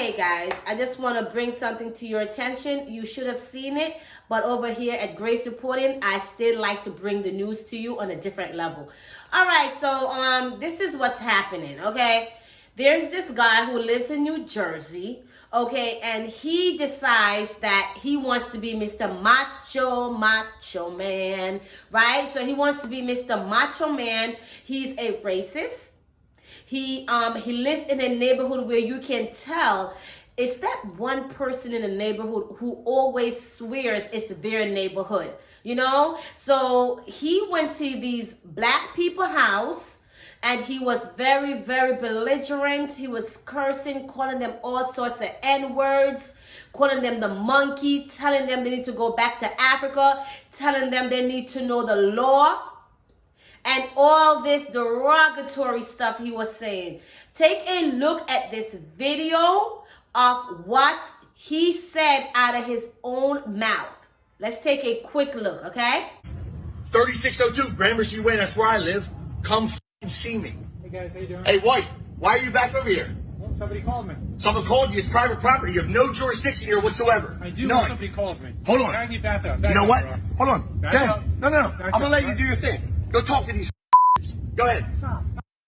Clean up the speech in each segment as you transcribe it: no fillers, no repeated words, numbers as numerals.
Okay, guys, I just want to bring something to your attention. You should have seen it, but over here at Grace Reporting, I still like to bring the news to you on a different level. All right, so this is what's happening, okay? There's this guy who lives in New Jersey, okay, and he decides that he wants to be Mr. Macho Man, right? So he wants to be Mr. Macho Man. He's a racist. He lives in a neighborhood where you can tell it's that one person in the neighborhood who always swears it's their neighborhood, you know? So he went to these black people's house and he was very, very belligerent. He was cursing, calling them all sorts of N-words, calling them the monkey, telling them they need to go back to Africa, telling them they need to know the law. And all this derogatory stuff he was saying. Take a look at this video of what he said out of his own mouth. Let's take a quick look, okay? 3602 Gramercy Way, that's where I live. Come see me. Hey guys, how you doing? Hey, White, why are you back over here? Well, somebody called me. Someone called you. It's private property. You have no jurisdiction here whatsoever. I do None. when somebody calls me. Hold on. I need back up. You know what? Bro. Hold on. Back Go ahead. up. No. Back I'm going to up, let you right? do your thing. Go talk to these. Go ahead. Stop.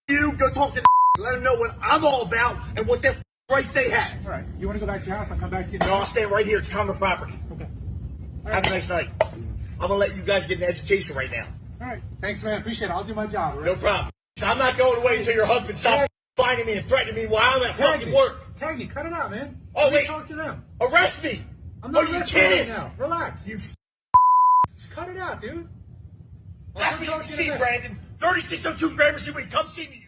You go talk to let them know what I'm all about and what their rights they have. All right. You want to go back to your house? I'll come back to you. No, I'll stand right here. It's common property. Okay. Have a nice night. I'm going to let you guys get an education right now. All right. Thanks, man. Appreciate it. I'll do my job. Right? No problem. I'm not going away until your husband stops finding me and threatening me while I'm at fucking work. Cagney, cut it out, man. Oh, Let me wait. talk to them. Arrest me. I'm not you arresting you right kidding? now. Relax. You Just cut it out, dude. That's what you see, Brandon. 3602 Gramercy Way. Come see me.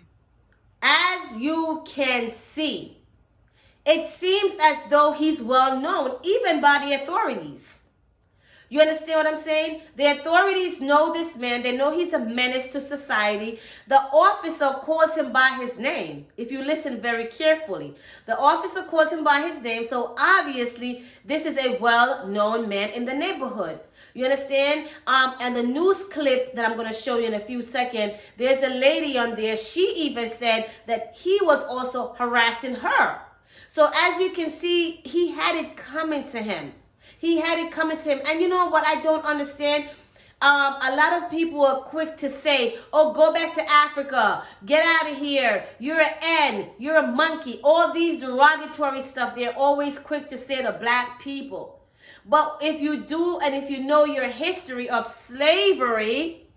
As you can see, it seems as though he's well known even by the authorities. You understand what I'm saying? The authorities know this man. They know he's a menace to society. The officer calls him by his name. If you listen very carefully, the officer calls him by his name. So obviously, this is a well-known man in the neighborhood. You understand? And the news clip that I'm going to show you in a few seconds, there's a lady on there. She even said that he was also harassing her. So as you can see, he had it coming to him. He had it coming to him. And you know what I don't understand? A lot of people are quick to say, oh, go back to Africa. Get out of here. You're an N. You're a monkey. All these derogatory stuff, they're always quick to say to black people. But if you do, and if you know your history of slavery,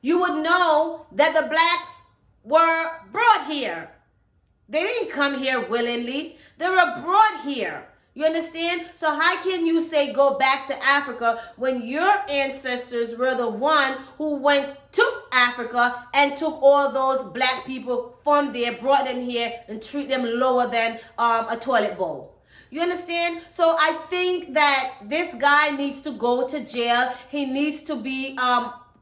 you would know that the blacks were brought here. They didn't come here willingly. They were brought here. You understand? So how can you say go back to Africa when your ancestors were the one who went to Africa and took all those black people from there, brought them here, and treat them lower than a toilet bowl? You understand? So I think that this guy needs to go to jail. He needs to be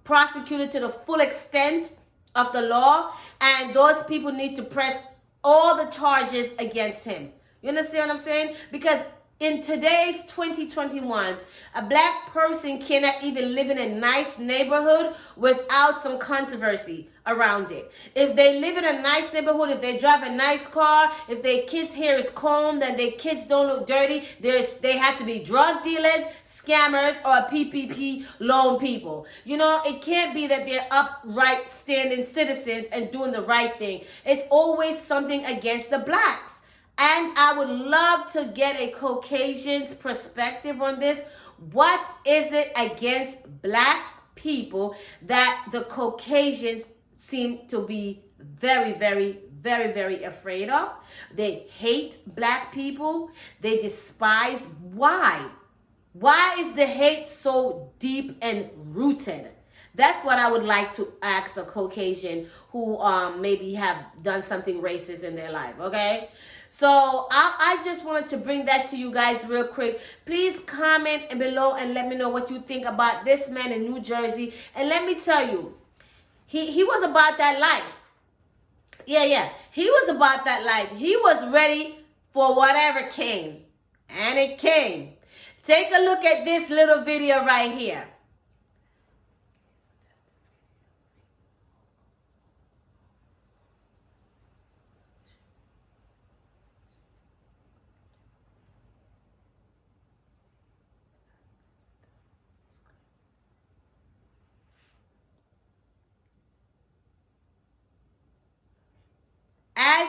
prosecuted to the full extent of the law. And those people need to press all the charges against him. You understand what I'm saying? Because in today's 2021, a black person cannot even live in a nice neighborhood without some controversy around it. If they live in a nice neighborhood, if they drive a nice car, if their kids' hair is combed and their kids don't look dirty, they have to be drug dealers, scammers, or PPP loan people. You know, it can't be that they're upright, standing citizens and doing the right thing. It's always something against the blacks. And I would love to get a Caucasian's perspective on this. What is it against black people that the Caucasians seem to be very, very, very, very afraid of? They hate black people. They despise. Why? Why is the hate so deep and rooted? That's what I would like to ask a Caucasian who maybe have done something racist in their life, okay? So I just wanted to bring that to you guys real quick. Please comment below and let me know what you think about this man in New Jersey. And let me tell you, he was about that life. Yeah. He was about that life. He was ready for whatever came. And it came. Take a look at this little video right here.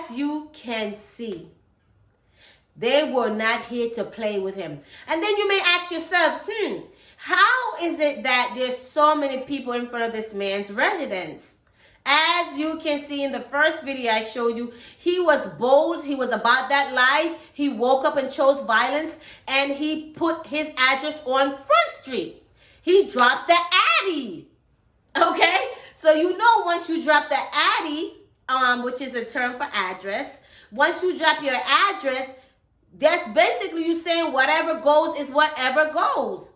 as you can see, they were not here to play with him. And then you may ask yourself, how is it that there's so many people in front of this man's residence? As you can see in the first video I showed you, he was bold. He was about that life. He woke up and chose violence, and he put his address on Front Street. He dropped the Addy. Okay? So you know, once you drop the Addy, which is a term for address, once you drop your address, that's basically you saying whatever goes is whatever goes.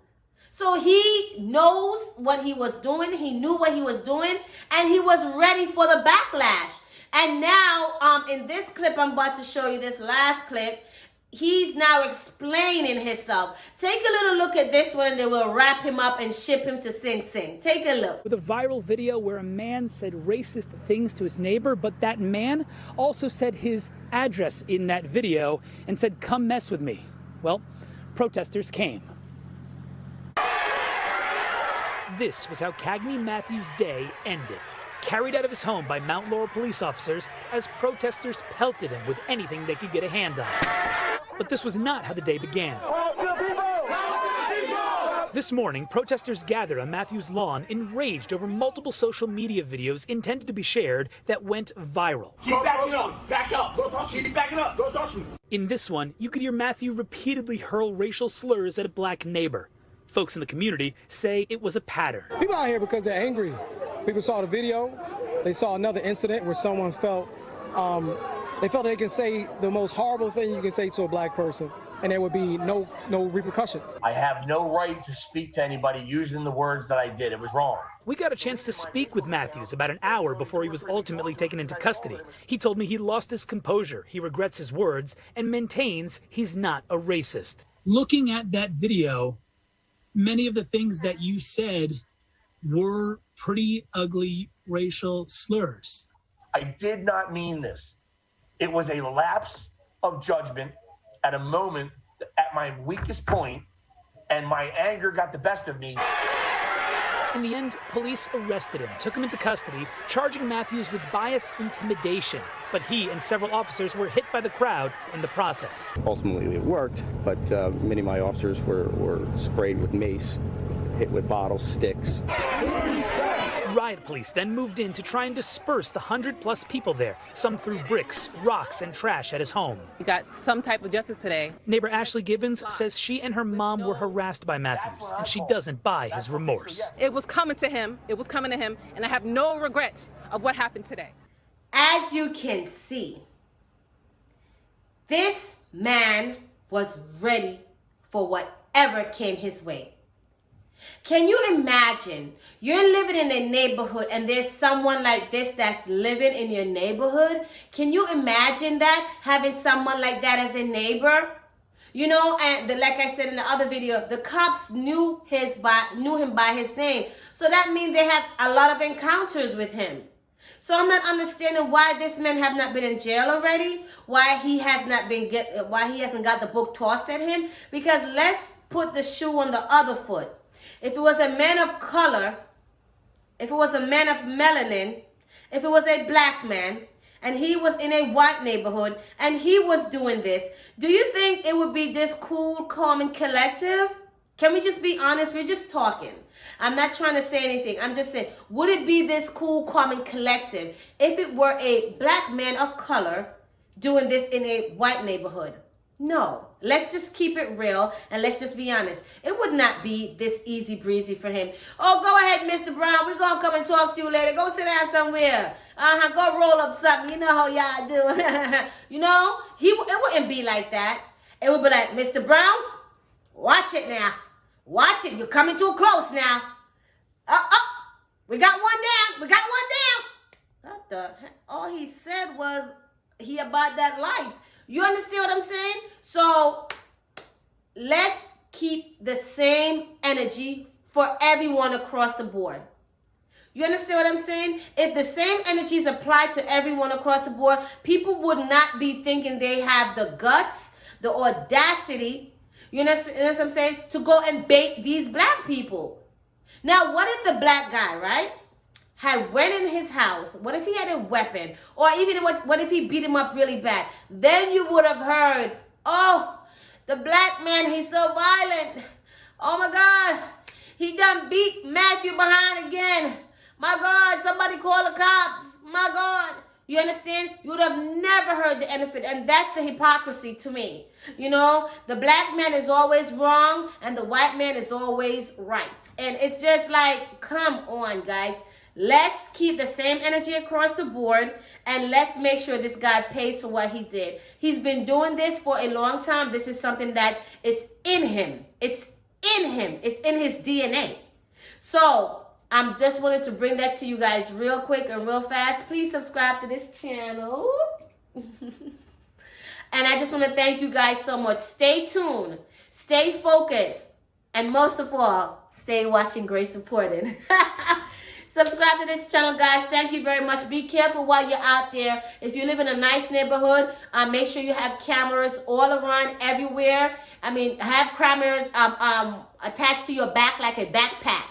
So he knows what he was doing. He knew what he was doing, and he was ready for the backlash. And now, in this clip I'm about to show you, this last clip, he's now explaining himself. Take a little look at this one, and they will wrap him up and ship him to Sing Sing. Take a look. With a viral video where a man said racist things to his neighbor, but that man also said his address in that video and said, "Come mess with me." Well, protesters came. This was how Cagney Matthews' day ended. Carried out of his home by Mount Laurel police officers as protesters pelted him with anything they could get a hand on. But this was not how the day began. This morning, protesters gathered on Matthews' lawn, enraged over multiple social media videos intended to be shared that went viral. Keep backing up. Back up. Don't touch me. Keep backing up. Don't touch me. In this one, you could hear Matthew repeatedly hurl racial slurs at a black neighbor. Folks in the community say it was a pattern. People out here because they're angry. People saw the video. They saw another incident where someone felt they can say the most horrible thing you can say to a black person, and there would be no repercussions. I have no right to speak to anybody using the words that I did. It was wrong. We got a chance to speak with Matthews about an hour before he was ultimately taken into custody. He told me he lost his composure, he regrets his words, and maintains he's not a racist. Looking at that video, many of the things that you said were pretty ugly racial slurs. I did not mean this. It was a lapse of judgment at a moment at my weakest point, and my anger got the best of me. In the end, police arrested him, took him into custody, charging Matthews with bias intimidation. But he and several officers were hit by the crowd in the process. Ultimately, it worked, but many of my officers were sprayed with mace, hit with bottles, sticks. Riot police then moved in to try and disperse the 100+ people there. Some threw bricks, rocks, and trash at his home. We got some type of justice today. Neighbor Ashley Gibbons says she and her mom were harassed by Matthews, and she doesn't buy his remorse. It was coming to him. It was coming to him, and I have no regrets of what happened today. As you can see, this man was ready for whatever came his way. Can you imagine you're living in a neighborhood and there's someone like this that's living in your neighborhood? Can you imagine that, having someone like that as a neighbor? You know, and like I said in the other video, the cops knew him by his name. So that means they have a lot of encounters with him. So I'm not understanding why this man have not been in jail already, why he hasn't got the book tossed at him. Because let's put the shoe on the other foot. If it was a man of color, if it was a man of melanin, if it was a black man, and he was in a white neighborhood, and he was doing this, do you think it would be this cool, calm, and collective? Can we just be honest? We're just talking. I'm not trying to say anything. I'm just saying, would it be this cool, calm, and collective if it were a black man of color doing this in a white neighborhood? No. Let's just keep it real, and let's just be honest. It would not be this easy breezy for him. Oh, go ahead, Mr. Brown. We're going to come and talk to you later. Go sit down somewhere. Go roll up something. You know how y'all do. You know, it wouldn't be like that. It would be like, Mr. Brown, watch it now. Watch it. You're coming too close now. We got one down. We got one down. What the heck? All he said was he about that life. You understand what I'm saying? So let's keep the same energy for everyone across the board. You understand what I'm saying? If the same energies apply to everyone across the board, people would not be thinking they have the guts, the audacity, you know what I'm saying, to go and bait these black people. Now, what if the black guy, right, had went in his house, what if he had a weapon, or even what if he beat him up really bad, then you would have heard, oh, the black man, he's so violent. Oh my God, he done beat Matthew behind again. My God, somebody call the cops. My God. You understand? You would have never heard the end of it. And that's the hypocrisy to me. You know, the black man is always wrong and the white man is always right. And it's just like, come on, guys. Let's keep the same energy across the board and let's make sure this guy pays for what he did. He's been doing this for a long time. This is something that is in him. It's in him. It's in his DNA. So I'm just wanted to bring that to you guys real quick and real fast. Please subscribe to this channel. And I just want to thank you guys so much. Stay tuned. Stay focused. And most of all, stay watching Grace Reported. Subscribe to this channel, guys. Thank you very much. Be careful while you're out there. If you live in a nice neighborhood, make sure you have cameras all around, everywhere. I mean, have cameras attached to your back like a backpack.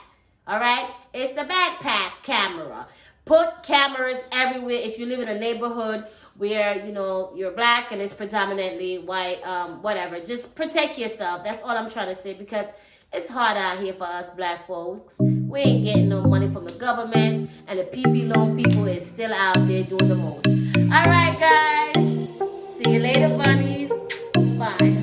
All right? It's the backpack camera. Put cameras everywhere if you live in a neighborhood where, you know, you're black and it's predominantly white, whatever. Just protect yourself. That's all I'm trying to say, because it's hard out here for us black folks. We ain't getting no money from the government, and the PP loan people is still out there doing the most. All right, guys. See you later, bunnies. Bye.